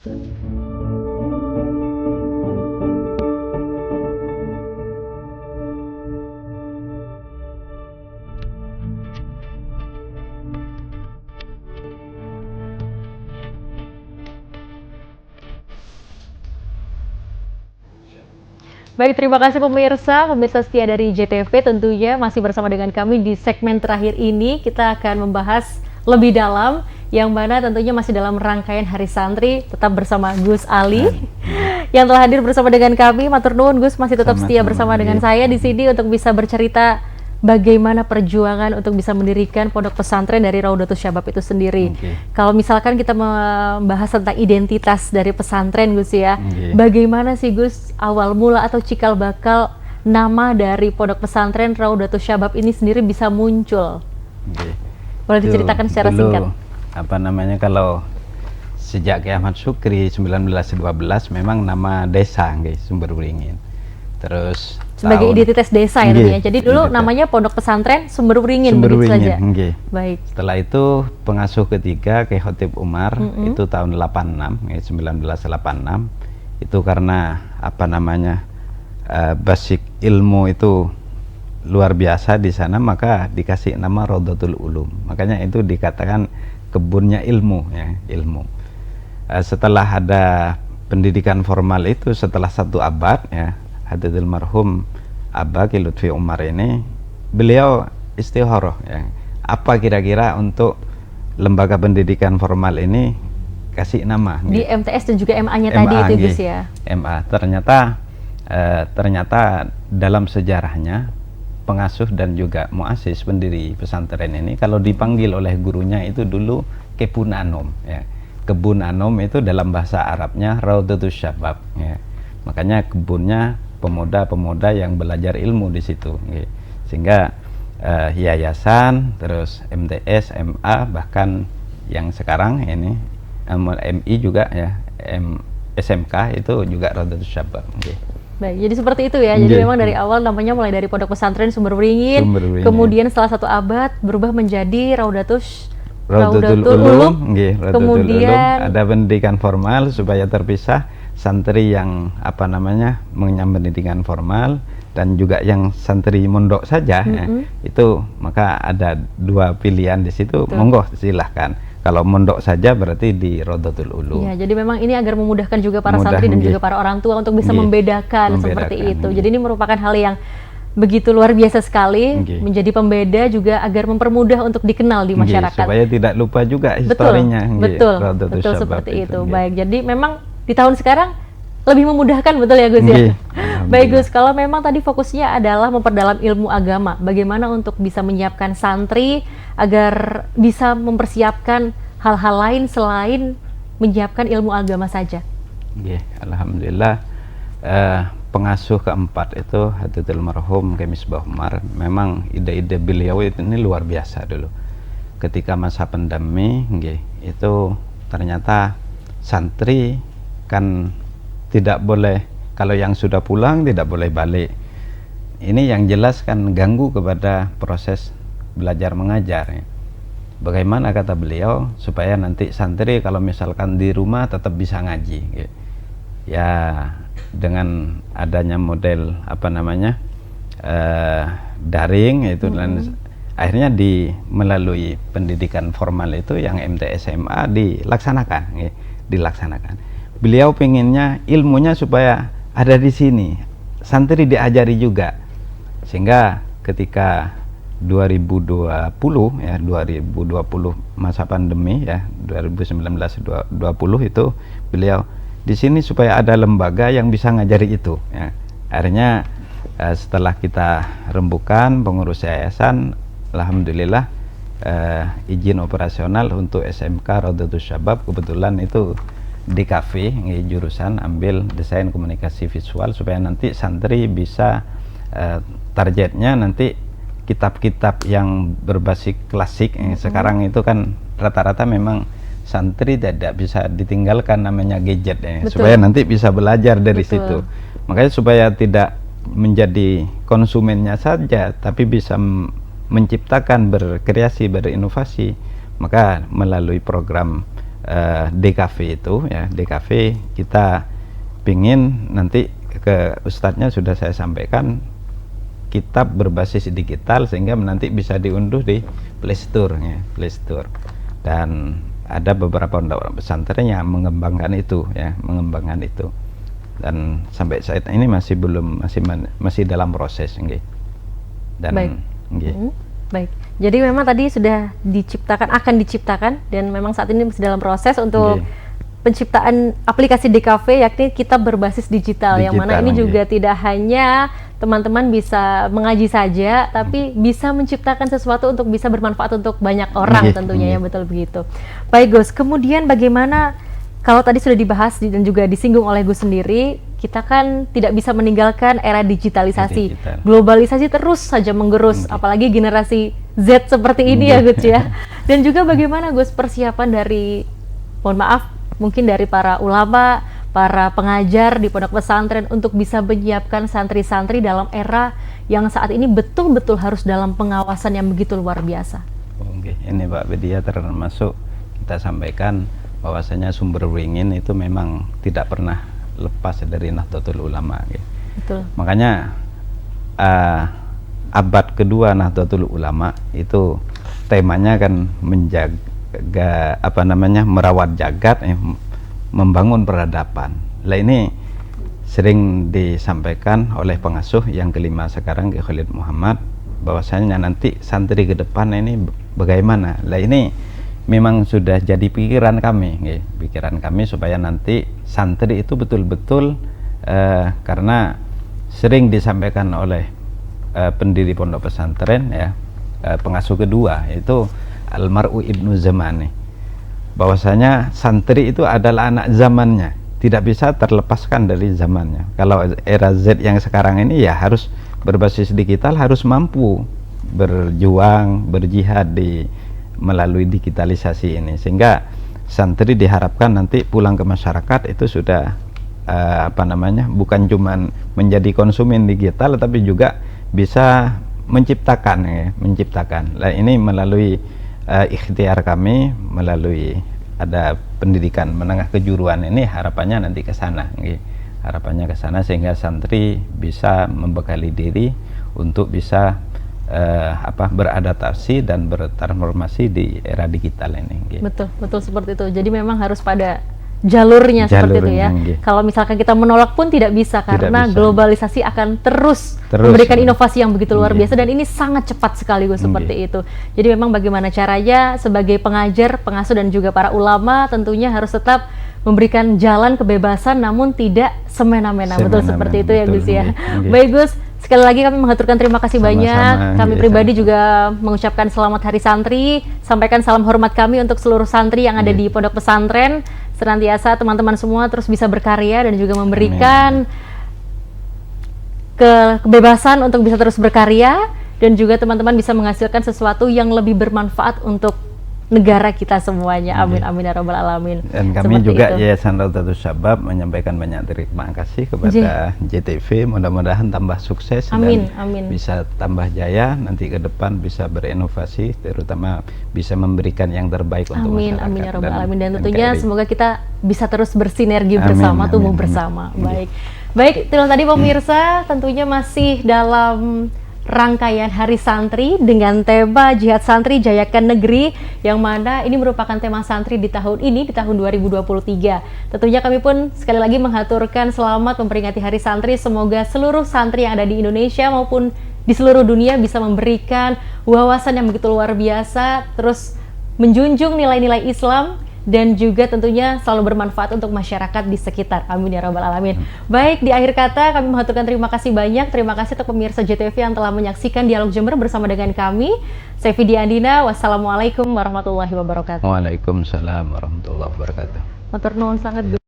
Baik, terima kasih pemirsa setia dari JTV, tentunya masih bersama dengan kami di segmen terakhir ini. Kita akan membahas lebih dalam, yang mana tentunya masih dalam rangkaian Hari Santri, tetap bersama Gus Ali, yang telah hadir bersama dengan kami. Matur nuwun Gus, masih tetap setia bersama dengan saya di sini untuk bisa bercerita bagaimana perjuangan untuk bisa mendirikan pondok pesantren dari Raudatus Syabab itu sendiri. Kalau misalkan kita membahas tentang identitas dari pesantren Gus ya, bagaimana sih Gus awal mula atau cikal bakal nama dari pondok pesantren Raudatus Syabab ini sendiri bisa muncul? Boleh diceritakan secara singkat? Apa namanya, kalau sejak Kiai Ahmad Syukri 1912 memang nama desa Sumber Beringin. Terus sebagai identitas desa ya tentunya. Jadi dulu namanya Pondok Pesantren Sumber Beringin begitu saja. Baik. Setelah itu pengasuh ketiga Kiai Khotib Umar itu tahun 86, 1986. Itu karena apa namanya, basic ilmu itu luar biasa di sana, maka dikasih nama Raudatul Ulum. Makanya itu dikatakan kebunnya ilmu ya, ilmu. Setelah ada pendidikan formal itu setelah 1 abad ya, Haditul Marhum Abba Ki Lutfi Umar ini, beliau istikharah ya, apa kira-kira untuk lembaga pendidikan formal ini kasih nama di MTS dan juga MA-nya tadi itu Gus ya. MA ternyata dalam sejarahnya pengasuh dan juga muassis pendiri pesantren ini kalau dipanggil oleh gurunya itu dulu Kebun Anom ya. Kebun Anom itu dalam bahasa Arabnya Raudatus Syabab ya. Makanya kebunnya pemuda-pemuda yang belajar ilmu di situ, sehingga yayasan, terus MTS, MA, bahkan yang sekarang ini MI juga ya, SMK itu juga Raudatus Syabab. Baik, jadi seperti itu ya. Jadi memang dari awal namanya mulai dari Pondok Pesantren Sumber Beringin, kemudian setelah 1 abad berubah menjadi Raudatul Ulum, kemudian ada pendidikan formal supaya terpisah. Santri yang apa namanya mengenyam pendidikan formal dan juga yang santri mondok saja ya, itu maka ada 2 pilihan di situ. Monggo silahkan. Kalau mondok saja berarti di Raudatul Ulum. Ya, jadi memang ini agar memudahkan juga para santri dan juga para orang tua untuk bisa membedakan seperti itu. Jadi ini merupakan hal yang begitu luar biasa sekali, menjadi pembeda juga agar mempermudah untuk dikenal di masyarakat. Supaya tidak lupa juga historinya. Betul seperti itu. Baik, jadi memang di tahun sekarang lebih memudahkan, betul ya Gus ya? Baik Gus, kalau memang tadi fokusnya adalah memperdalam ilmu agama, bagaimana untuk bisa menyiapkan santri agar bisa mempersiapkan hal-hal lain selain menyiapkan ilmu agama saja? Alhamdulillah, pengasuh keempat itu Haditul Marhum Kiai Misbah Umar, memang ide-ide beliau ini luar biasa dulu. Ketika masa pandemi, itu ternyata santri kan tidak boleh, kalau yang sudah pulang tidak boleh balik. Ini yang jelas kan ganggu kepada proses belajar mengajar ya. Bagaimana kata beliau supaya nanti santri kalau misalkan di rumah tetap bisa ngaji ya, dengan adanya model apa namanya daring itu, dan akhirnya melalui pendidikan formal itu yang MTS SMA dilaksanakan. Beliau pengennya ilmunya supaya ada di sini, santri diajari juga, sehingga ketika 2020 masa pandemi ya, 2019-2020 itu beliau di sini supaya ada lembaga yang bisa ngajari itu ya. Akhirnya setelah kita rembukan pengurus yayasan, alhamdulillah izin operasional untuk SMK Raudatus Syabab, kebetulan itu di kafe jurusan ambil desain komunikasi visual supaya nanti santri bisa targetnya nanti kitab-kitab yang berbasis klasik. Sekarang itu kan rata-rata memang santri tidak bisa ditinggalkan namanya gadget ya, supaya nanti bisa belajar dari situ. Makanya supaya tidak menjadi konsumennya saja tapi bisa menciptakan, berkreasi, berinovasi, maka melalui program DKV itu ya, DKV kita pingin nanti ke ustadznya sudah saya sampaikan kitab berbasis digital sehingga nanti bisa diunduh di Play Store ya, Play Store. Dan ada beberapa pondok pesantren yang mengembangkan itu ya, mengembangkan itu. Dan sampai saat ini masih belum, masih dalam proses nggih. Dan baik. Baik. Jadi memang tadi sudah diciptakan, akan diciptakan, dan memang saat ini masih dalam proses untuk penciptaan aplikasi DKV, yakni kitab berbasis digital, yang mana ini juga tidak hanya teman-teman bisa mengaji saja, tapi bisa menciptakan sesuatu untuk bisa bermanfaat untuk banyak orang tentunya ya, betul begitu. Baik Gus, kemudian bagaimana kalau tadi sudah dibahas dan juga disinggung oleh Gus sendiri, kita kan tidak bisa meninggalkan era digitalisasi. Globalisasi terus saja menggerus, apalagi generasi Z seperti ini ya Gus ya. Dan juga bagaimana Gus persiapan dari, mohon maaf, mungkin dari para ulama, para pengajar di pondok pesantren untuk bisa menyiapkan santri-santri dalam era yang saat ini betul-betul harus dalam pengawasan yang begitu luar biasa. Oke, ini Pak Bedia termasuk kita sampaikan bahwasanya sumber beringin itu memang tidak pernah lepas dari Nahdlatul Ulama. Betul. Makanya abad kedua Nahdlatul Ulama itu temanya kan menjaga merawat jagat, membangun peradaban. Lah ini sering disampaikan oleh pengasuh yang kelima sekarang Ki Khalid Muhammad, bahwasanya nanti santri ke depan ini bagaimana. Lah ini memang sudah jadi pikiran kami, pikiran kami supaya nanti santri itu betul-betul karena sering disampaikan oleh pendiri pondok pesantren ya, pengasuh kedua itu almar'u Ibnu Zamani, bahwasanya santri itu adalah anak zamannya, tidak bisa terlepaskan dari zamannya. Kalau era Z yang sekarang ini ya harus berbasis digital, harus mampu berjuang, berjihad melalui digitalisasi ini, sehingga santri diharapkan nanti pulang ke masyarakat itu sudah bukan cuman menjadi konsumen digital, tapi juga bisa menciptakan. Nah, ini melalui ikhtiar kami, melalui ada pendidikan menengah kejuruan ini, harapannya nanti ke sana, harapannya ke sana sehingga santri bisa membekali diri untuk bisa beradaptasi dan bertransformasi di era digital ini. Betul, betul seperti itu. Jadi memang harus pada jalurnya seperti itu ya. Kalau misalkan kita menolak pun tidak bisa, karena globalisasi akan terus memberikan inovasi yang begitu luar biasa, dan ini sangat cepat sekali seperti itu. Jadi memang bagaimana caranya sebagai pengajar, pengasuh dan juga para ulama tentunya harus tetap memberikan jalan kebebasan namun tidak semena-mena. Betul seperti itu ya Gus ya. Baik Gus, sekali lagi kami mengaturkan terima kasih banyak. Kami pribadi juga mengucapkan selamat Hari Santri. Sampaikan salam hormat kami untuk seluruh santri yang ada di pondok pesantren. Senantiasa teman-teman semua terus bisa berkarya dan juga memberikan kebebasan untuk bisa terus berkarya, dan juga teman-teman bisa menghasilkan sesuatu yang lebih bermanfaat untuk negara kita semuanya. Amin amin ya rabbal alamin. Dan kami seperti juga Yayasan Rawdatus Syabab menyampaikan banyak terima kasih kepada JTV, mudah-mudahan tambah sukses dan bisa tambah jaya nanti ke depan, bisa berinovasi, terutama bisa memberikan yang terbaik untuk masyarakat. Amin ya rabbal alamin. Dan tentunya semoga kita bisa terus bersinergi bersama, tumbuh bersama. Baik, itulah tadi pemirsa, tentunya masih dalam rangkaian Hari Santri dengan tema Jihad Santri Jayakan Negeri, yang mana ini merupakan tema santri di tahun ini, di tahun 2023. Tentunya kami pun sekali lagi mengaturkan selamat memperingati Hari Santri. Semoga seluruh santri yang ada di Indonesia maupun di seluruh dunia bisa memberikan wawasan yang begitu luar biasa, terus menjunjung nilai-nilai Islam, dan juga tentunya selalu bermanfaat untuk masyarakat di sekitar. Amin ya rabbal alamin. Baik, di akhir kata kami mengaturkan terima kasih banyak. Terima kasih untuk pemirsa JTV yang telah menyaksikan Dialog Jember bersama dengan kami. Saya Vidya Andina. Wassalamualaikum warahmatullahi wabarakatuh. Waalaikumsalam warahmatullahi wabarakatuh. Matur nuwun sangat.